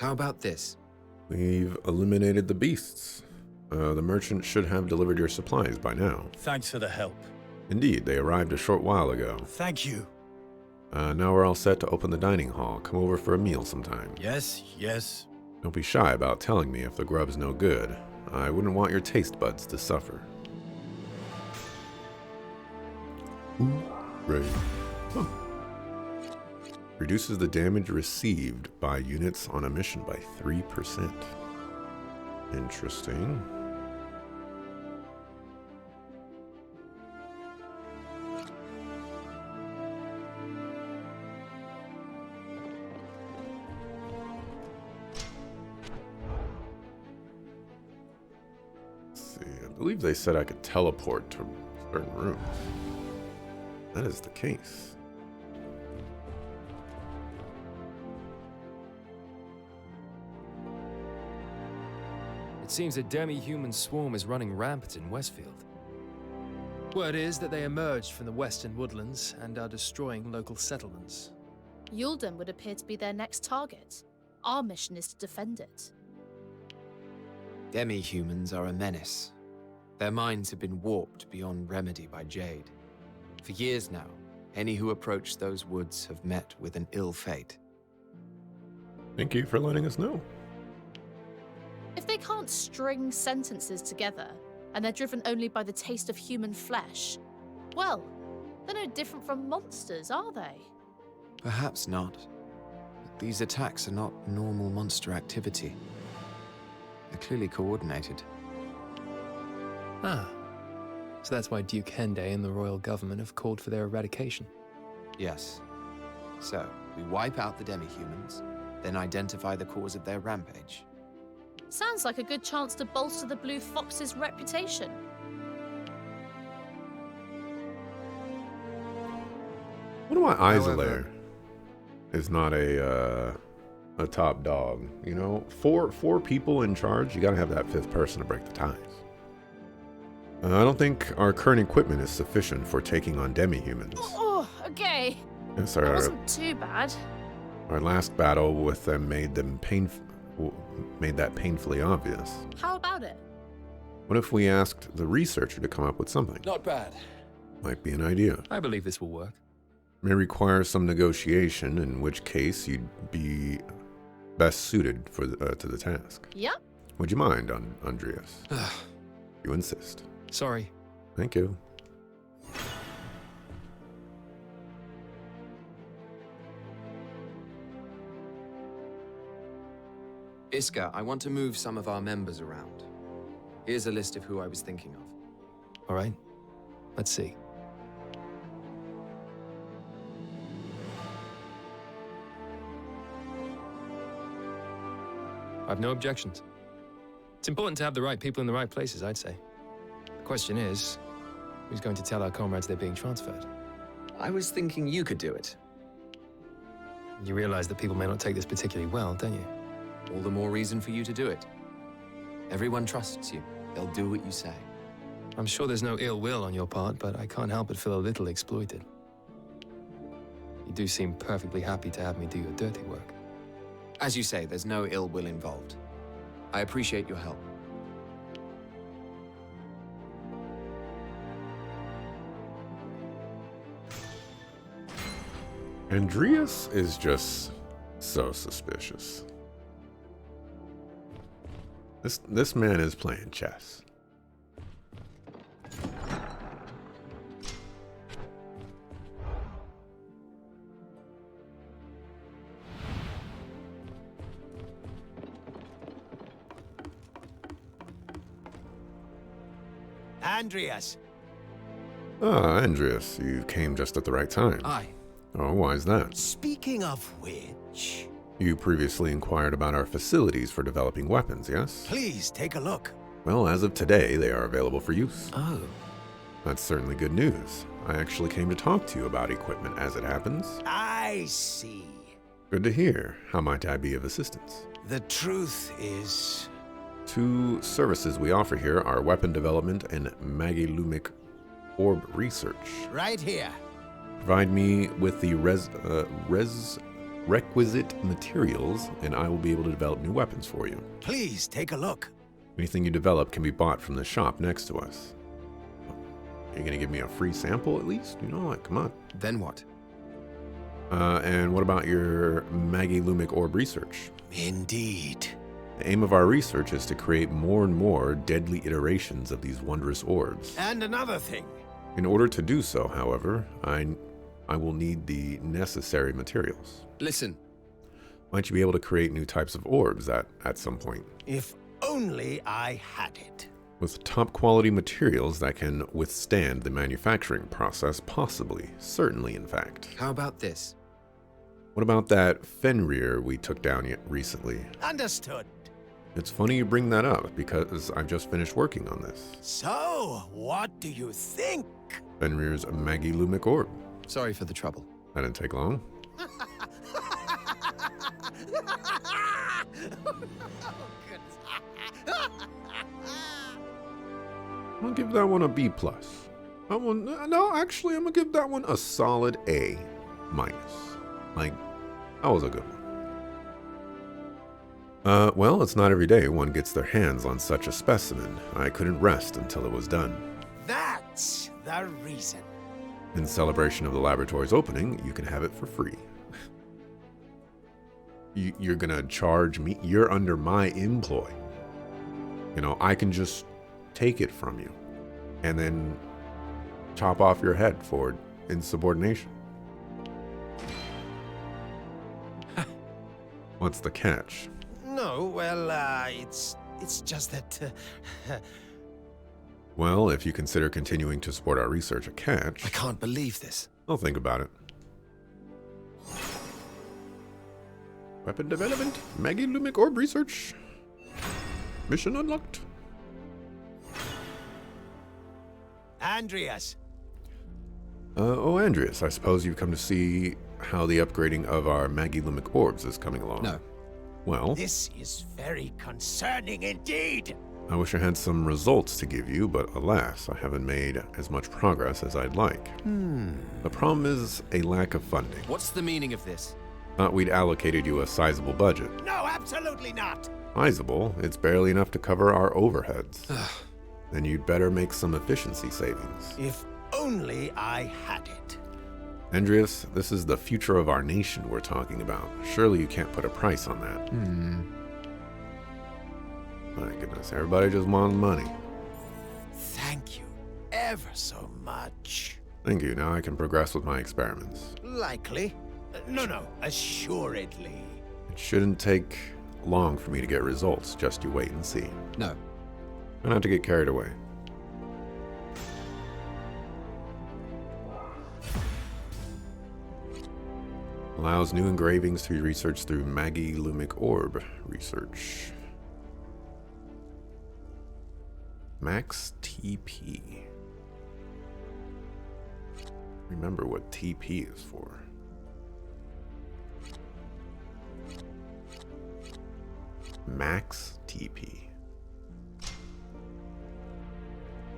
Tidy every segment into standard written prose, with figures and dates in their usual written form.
How about this? We've eliminated the beasts. The merchant should have delivered your supplies by now. Thanks for the help. Indeed, they arrived a short while ago. Thank you. Now we're all set to open the dining hall. Come over for a meal sometime. Yes, yes. Don't be shy about telling me if the grub's no good. I wouldn't want your taste buds to suffer. Hooray. Oh. Reduces the damage received by units on a mission by 3%. Interesting. I believe they said I could teleport to certain rooms. That is the case. It seems a demi-human swarm is running rampant in Westfield. Word is that they emerged from the western woodlands and are destroying local settlements. Yulden would appear to be their next target. Our mission is to defend it. Demi-humans are a menace. Their minds have been warped beyond remedy by Jade. For years now, any who approach those woods have met with an ill fate. Thank you for letting us know. If they can't string sentences together, and they're driven only by the taste of human flesh, well, they're no different from monsters, are they? Perhaps not. But these attacks are not normal monster activity. They're clearly coordinated. Ah, so that's why Duke Hende and the royal government have called for their eradication. Yes. So, we wipe out the demi-humans, then identify the cause of their rampage. Sounds like a good chance to bolster the Blue Fox's reputation. What about Isolair? Is not a top dog. You know, four people in charge. You gotta have that fifth person to break the ties. I don't think our current equipment is sufficient for taking on demi-humans. Oh, okay. Yes, That wasn't too bad. our last battle with them made that painfully obvious. How about it? What if we asked the researcher to come up with something? Not bad. Might be an idea. I believe this will work. May require some negotiation, in which case you'd be best suited for to the task. Yep. Would you mind, Andreas? You insist. Sorry. Thank you. Iska, I want to move some of our members around. Here's a list of who I was thinking of. All right. Let's see. I've no objections. It's important to have the right people in the right places, I'd say. The question is, who's going to tell our comrades they're being transferred? I was thinking you could do it. You realize that people may not take this particularly well, don't you? All the more reason for you to do it. Everyone trusts you. They'll do what you say. I'm sure there's no ill will on your part, but I can't help but feel a little exploited. You do seem perfectly happy to have me do your dirty work. As you say, there's no ill will involved. I appreciate your help. Andreas is just so suspicious. This man is playing chess. Andreas. Ah, Andreas, you came just at the right time. Aye. Oh, why is that? Speaking of which, You previously inquired about our facilities for developing weapons, yes? please take a look. Well, as of today, they are available for use. Oh. That's certainly good news. I actually came to talk to you about equipment as it happens. I see. Good to hear. How might I be of assistance? The truth is, 2 services we offer here are weapon development and Magilumic orb research. right here. Provide me with the requisite materials, and I will be able to develop new weapons for you. Please take a look. Anything you develop can be bought from the shop next to us. Are you going to give me a free sample at least? You know, like, come on. Then what? And what about your Magilumic orb research? Indeed. The aim of our research is to create more and more deadly iterations of these wondrous orbs. And another thing. In order to do so, however, I will need the necessary materials. Listen, Might you be able to create new types of orbs at some point? If only I had it. With top quality materials that can withstand the manufacturing process, possibly, certainly in fact. how about this? What about that Fenrir we took down recently? Understood. It's funny you bring that up because I've just finished working on this. So, what do you think? Fenrir's Magilumic orb. Sorry for the trouble. That didn't take long. I'll give that one a B+. No, actually, I'm gonna give that one a solid A-. Like, that was a good one. Well, it's not every day one gets their hands on such a specimen. I couldn't rest until it was done. That's the reason. In celebration of the laboratory's opening, you can have it for free. You're gonna charge me? You're under my employ. You know, I can just take it from you and then chop off your head for insubordination. What's the catch? No, well, it's just that. Well, if you consider continuing to support our research a catch, I can't believe this. I'll think about it. Weapon development, Magilumic orb research. Mission unlocked. Andreas, Andreas, I suppose you've come to see how the upgrading of our Magilumic orbs is coming along. No. Well, this is very concerning indeed. I wish I had some results to give you, but alas, I haven't made as much progress as I'd like. The problem is a lack of funding. What's the meaning of this? Thought we'd allocated you a sizable budget. No, absolutely not. Sizable? It's barely enough to cover our overheads. Then you'd better make some efficiency savings. If only I had it. Andreas, this is the future of our nation we're talking about. Surely you can't put a price on that. My goodness, everybody just wants money. Thank you ever so much. Thank you, now I can progress with my experiments. Likely. No, assuredly. It shouldn't take long for me to get results, just you wait and see. No. Try not to get carried away. Allows new engravings to be researched through Magilumic orb research. Max TP. Remember what TP is for. Max TP.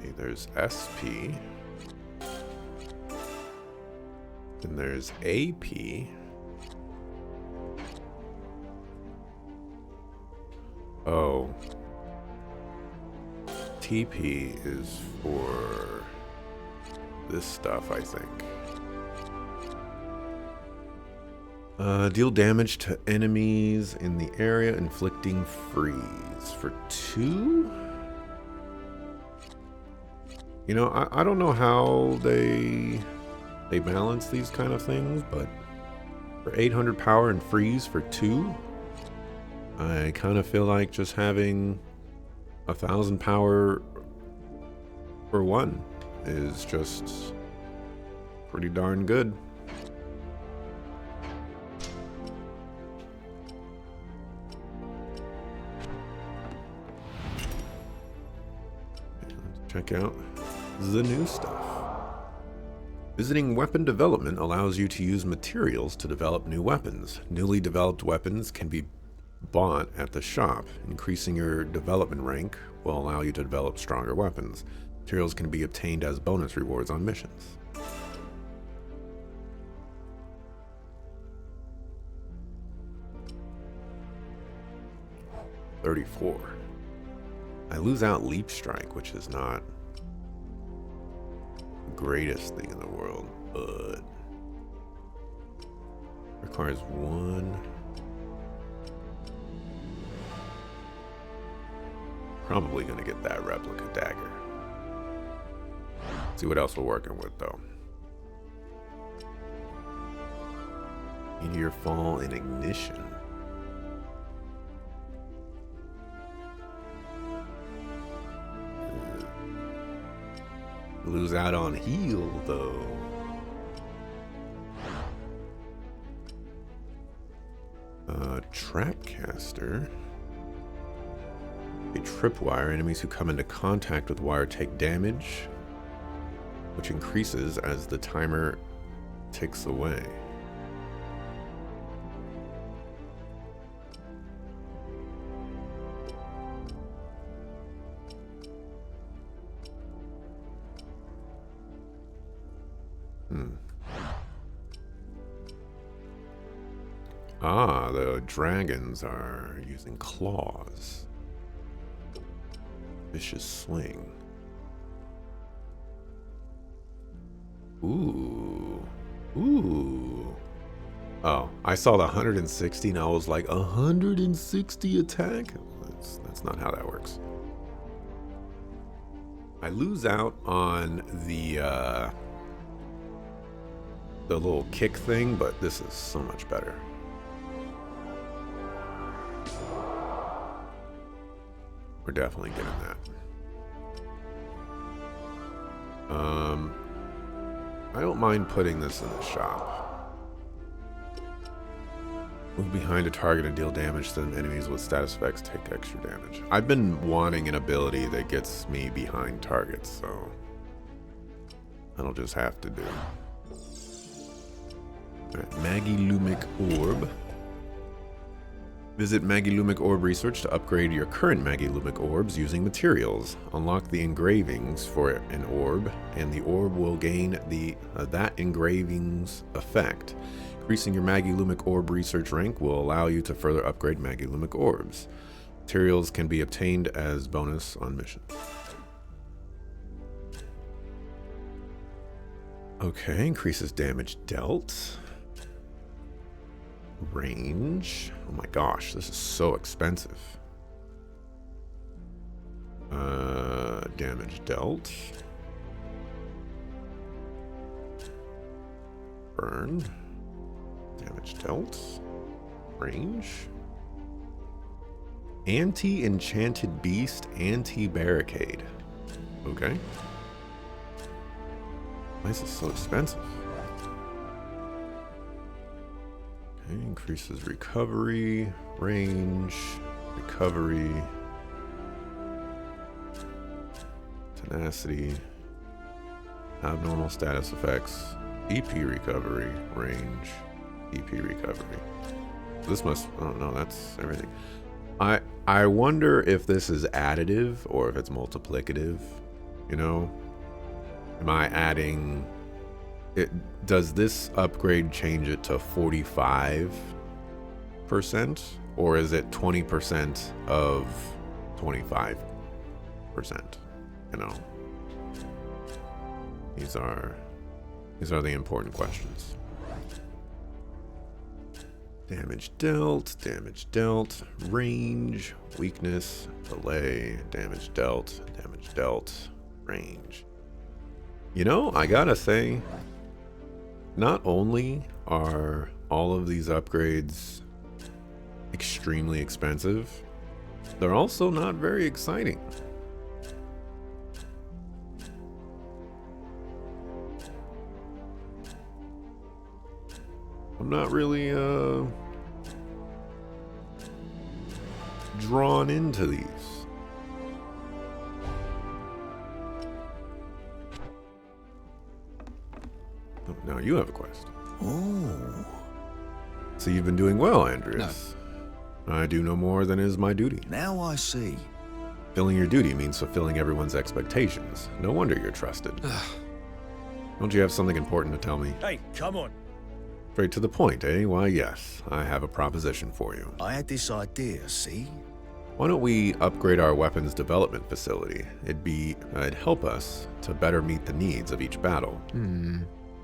Okay, there's SP. Then there's AP. Oh. TP is for this stuff, I think. Deal damage to enemies in the area, inflicting freeze for 2? You know, I don't know how they balance these kind of things, but for 800 power and freeze for 2, I kind of feel like just having 1,000 power for 1 is just pretty darn good. Let's check out the new stuff. Visiting weapon development allows you to use materials to develop new weapons. Newly developed weapons can be bought at the shop. Increasing your development rank will allow you to develop stronger weapons. Materials can be obtained as bonus rewards on missions. 34. I lose out Leap Strike, which is not the greatest thing in the world, but requires 1. Probably gonna get that replica dagger. See what else we're working with though. Meteor Fall and Ignition. Lose out on Heal though. Trapcaster. A tripwire. Enemies who come into contact with wire take damage, which increases as the timer ticks away. Ah, the dragons are using claws. Vicious swing. Ooh. Ooh. Oh, I saw the 160 and I was like, 160 attack? That's not how that works. I lose out on the little kick thing, but this is so much better. We're definitely getting that. I don't mind putting this in the shop. Move behind a target and deal damage to them. Enemies with status effects take extra damage. I've been wanting an ability that gets me behind targets, so that'll just have to do. Alright, Maggie Lumic Orb. Visit Maggie Lumic Orb Research to upgrade your current Maggie Lumic Orbs using materials. Unlock the engravings for an orb, and the orb will gain that engraving's effect. Increasing your Maggie Lumic Orb Research rank will allow you to further upgrade Maggie Lumic Orbs. Materials can be obtained as bonus on missions. Okay, increases damage dealt. Range. Oh my gosh, this is so expensive. Damage dealt. Burn. Damage dealt. Range. Anti-enchanted beast, anti-barricade. Okay. Why is this so expensive? Okay, increases recovery, range, recovery, tenacity, abnormal status effects, EP recovery, range, EP recovery. This must, oh no, that's everything. I wonder if this is additive or if it's multiplicative, you know? Am I adding... does this upgrade change it to 45%? Or is it 20% of 25%? You know? These are the important questions. Damage dealt, range, weakness, delay, damage dealt, range. You know, I gotta say, not only are all of these upgrades extremely expensive, they're also not very exciting. I'm not really drawn into these. Oh, now you have a quest. Oh. So you've been doing well, Andreas. No. I do no more than is my duty. Now I see. Filling your duty means fulfilling everyone's expectations. No wonder you're trusted. Don't you have something important to tell me? Hey, come on. Straight to the point, eh? Why, yes. I have a proposition for you. I had this idea, see? Why don't we upgrade our weapons development facility? It'd help us to better meet the needs of each battle.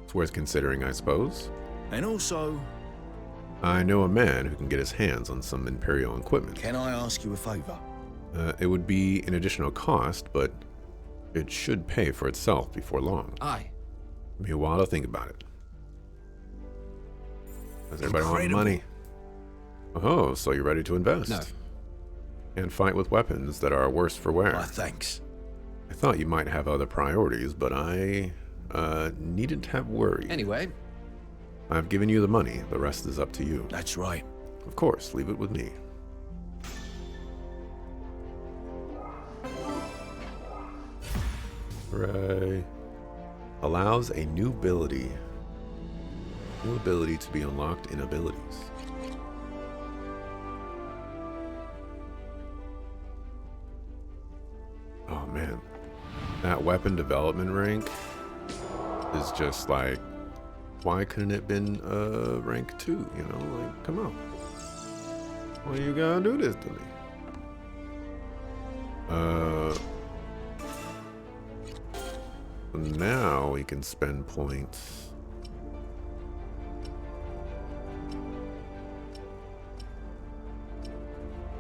It's worth considering, I suppose. And also, I know a man who can get his hands on some Imperial equipment. can I ask you a favor? It would be an additional cost, but it should pay for itself before long. Aye. Give me a while to think about it. Does everybody want Incredible. money? Oh, so you're ready to invest? No. And fight with weapons that are worse for wear. Why, thanks. I thought you might have other priorities, but I needn't have worry. Anyway, I've given you the money. The rest is up to you. That's right. Of course, leave it with me. Hooray. Allows a new ability. New ability to be unlocked in abilities. Oh man. That weapon development rank is just like, why couldn't it been rank 2, you know? Like, come on. Why you gotta do this to me? Now we can spend points.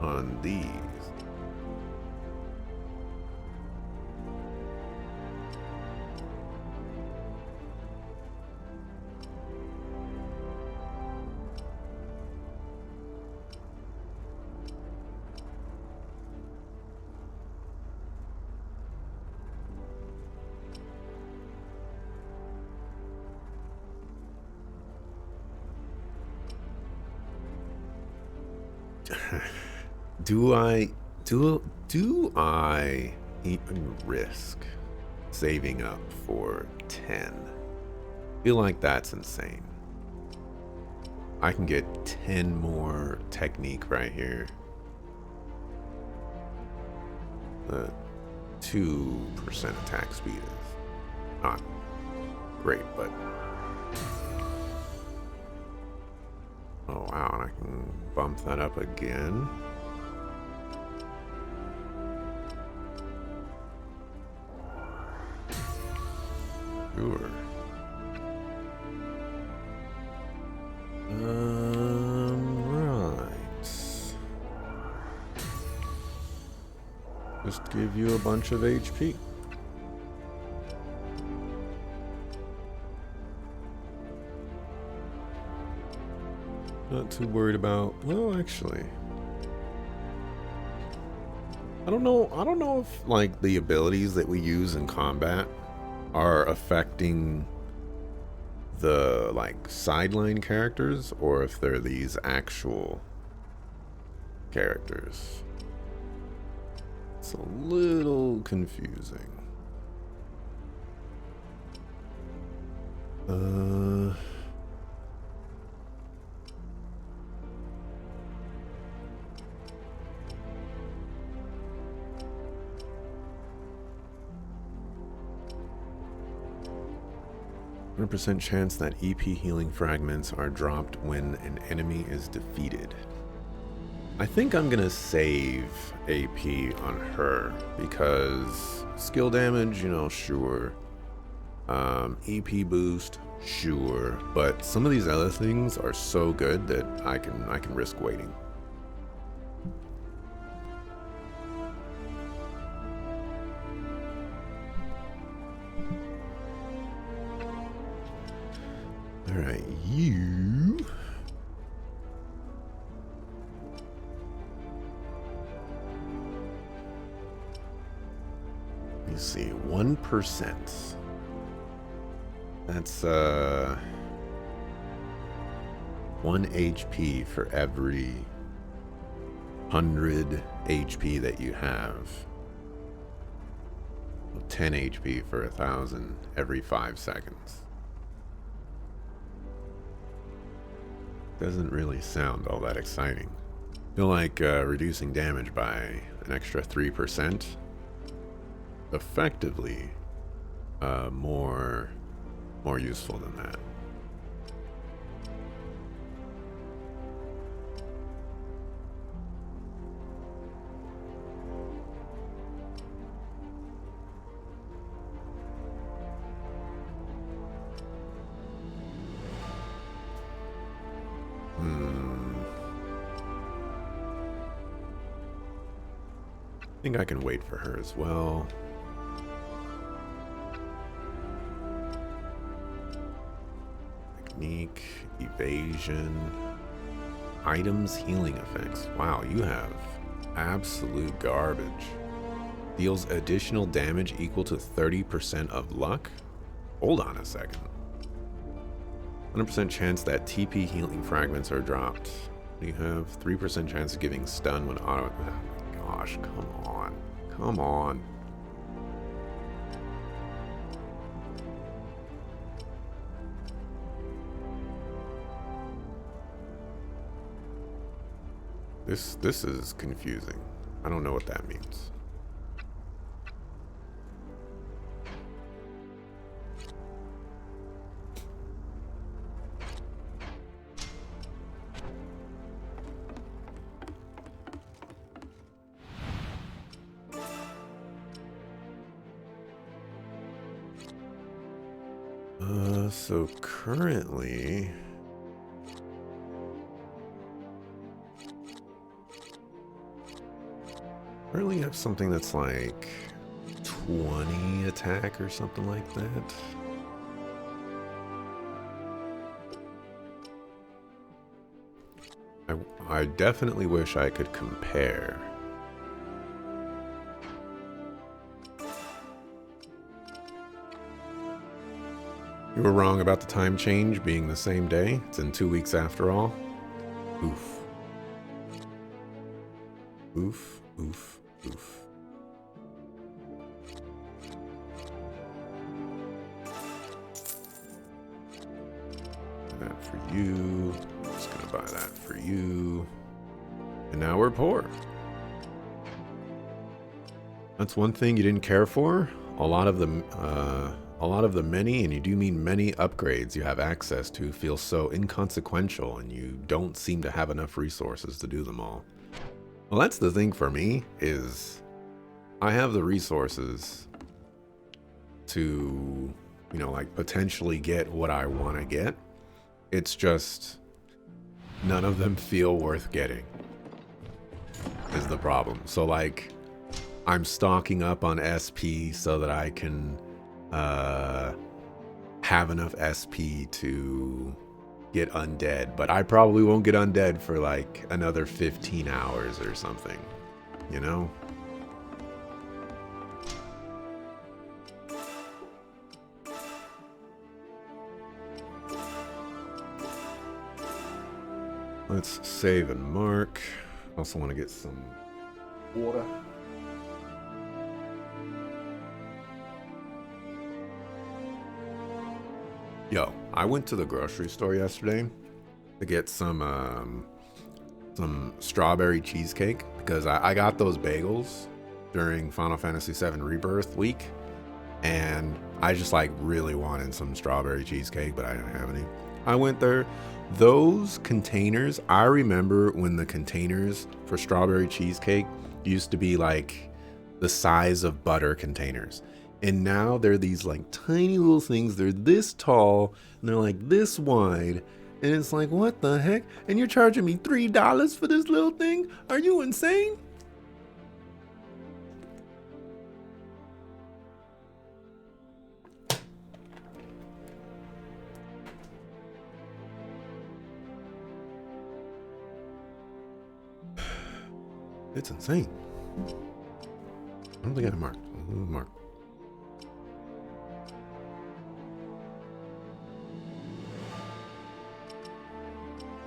On these. Do I even risk saving up for 10? Feel like that's insane. I can get 10 more technique right here. 2% attack speed is not great, but oh wow, and I can bump that up again. Sure. Right. Just give you a bunch of HP. Not too worried about, well, actually, I don't know if like the abilities that we use in combat are affecting the like sideline characters or if they're these actual characters. It's a little confusing. 100% chance that EP healing fragments are dropped when an enemy is defeated. I think I'm gonna save AP on her because skill damage, you know, sure. EP boost, sure. But some of these other things are so good that I can risk waiting. All right, you. Let me see, 1%. That's 1 HP for every 100 HP that you have. 10 HP for 1,000 every 5 seconds. Doesn't really sound all that exciting. Feel like reducing damage by an extra 3%. Effectively, more useful than that. think I can wait for her as well. Technique, evasion, items, healing effects. Wow, you have absolute garbage. Deals additional damage equal to 30% of luck? Hold on a second. 100% chance that TP healing fragments are dropped. You have 3% chance of giving stun when auto... Oh my gosh, come on. Come on. This is confusing. I don't know what that means. So currently... Currently have something that's like 20 attack or something like that. I definitely wish I could compare. You were wrong about the time change being the same day. It's in 2 weeks after all. Oof. Oof, oof, oof. That for you. I'm just gonna buy that for you. And now we're poor. That's one thing you didn't care for. A lot of the many, and you do mean many, upgrades you have access to feel so inconsequential, and you don't seem to have enough resources to do them all. Well, that's the thing for me, is I have the resources to, you know, like potentially get what I want to get. It's just none of them feel worth getting is the problem. So like I'm stocking up on SP so that I can have enough SP to get undead, but I probably won't get undead for like another 15 hours or something, you know? Let's save and mark. Also want to get some water. Yo, I went to the grocery store yesterday to get some strawberry cheesecake because I got those bagels during Final Fantasy VII Rebirth week, and I just like really wanted some strawberry cheesecake, but I didn't have any. I went there. Those containers, I remember when the containers for strawberry cheesecake used to be like the size of butter containers. And now they're these like tiny little things. They're this tall and they're like this wide. And it's like, what the heck? And you're charging me $3 for this little thing? Are you insane? It's insane. I don't think I marked. Mark.